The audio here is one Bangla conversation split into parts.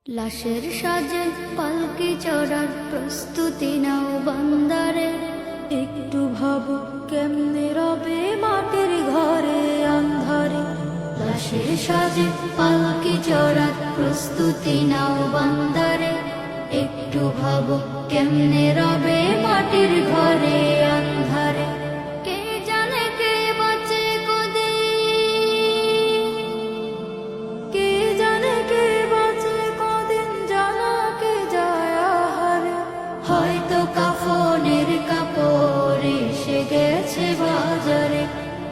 লাশের সাজে পালকি চড়ার প্রস্তুতি নাও বান্দারে। একটু ভাবো কেমনে রবে মাটির ঘরে আন্ধারে। লাশের সাজে পালকি চড়ার প্রস্তুতি নাও বান্দারে। একটু ভাবো কেমনে রবে মাটির ঘরে আন্ধারে। কে জানে কে বাঁচে কদিন, কে জানে কে বাঁচে কদিন, জানা কে যায় আহারে। হয়তো কাফনের কাপড় এসে গেছে বাজারে,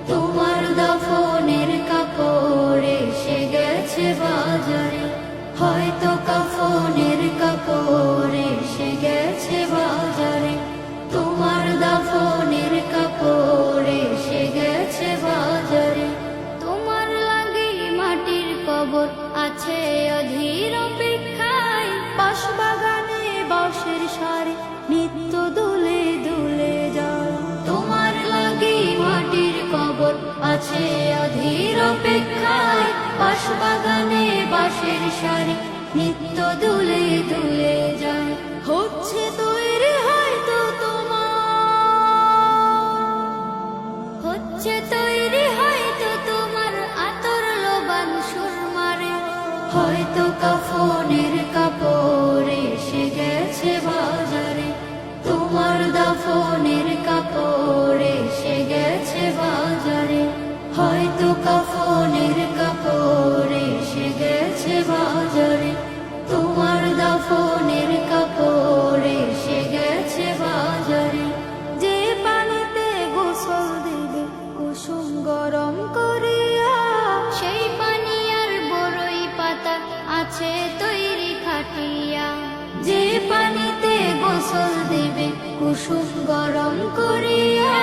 তোমার দাফনের কাপড় এসে গেছে বাজারে। হয়তো কাফনের কাপড় এসে গেছে বাজারে, তোমার দাফনের কাপড় এসে গেছে বাজারে। তোমার লাগি মাটির কবর আছে অধীর অপেক্ষায়, বাঁশবাগানে বাঁশের সারে নিত্য দুলে দুলে যায়। তোমার লাগি মাটির কবর আছে অধীর অপেক্ষায়, বাঁশবাগানে বাঁশের সারে নিত্য দুলে দুলে যায়। হচ্ছে তৈরি হয়তো তোমার, হচ্ছে তৈরি হয়তো তোমার আতর লোবান সুরমারে। হয়তো কাফনের কাপড় এসে গেছে বাজারে, তোমার দাফনের কাপড় এসে গেছে বাজারে। হয়তো কাফনের কাপড় এসে গেছে বাজারে, তোমার দাফনের কাপড় এসে গেছে বাজারে। যে পানিতে গোসল দিবে কুসুম গরম করিয়া, সেই পানি আর বড়ই পাতা আছে তৈরি খাটিয়া। যে পানিতে গোসল দিবে কুসুম গরম করিয়া,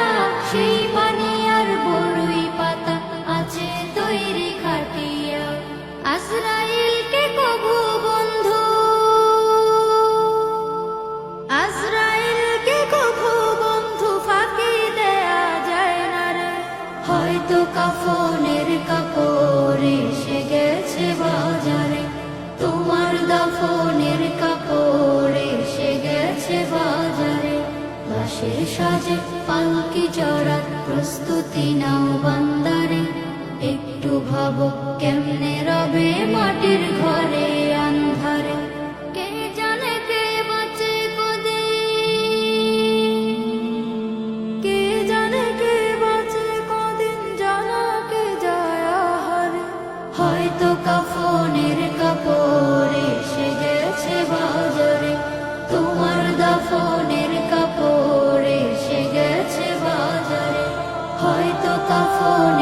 সেই পানি আর বড়ই পাতা আছে তৈরি খাটিয়া। আজরাইলকে কবু বন্ধু, আজরাইলকে কবু বন্ধু ফাঁকি দেয়া যায় না রে। হয়তো কাফনের কাপড় এসে গেছে বাজারে, তোমার দাফনের কাপড় এসে গেছে বাজারে। লাশের সাজে পালকি চড়ার প্রস্তুতি নাও বান্দারে। একটু ভাবো কেমনে রবে মাটির ঘরে আন্ধারে। কে জানে কে বাঁচে কদিন, কে জানে কে বাঁচে কদিন, জানা কে যায় আহারে। হয়তো কাফনের কাপড় এসে গেছে বাজারে, তোমার দাফনের কাপড় এসে গেছে বাজারে। হয়তো কাফনের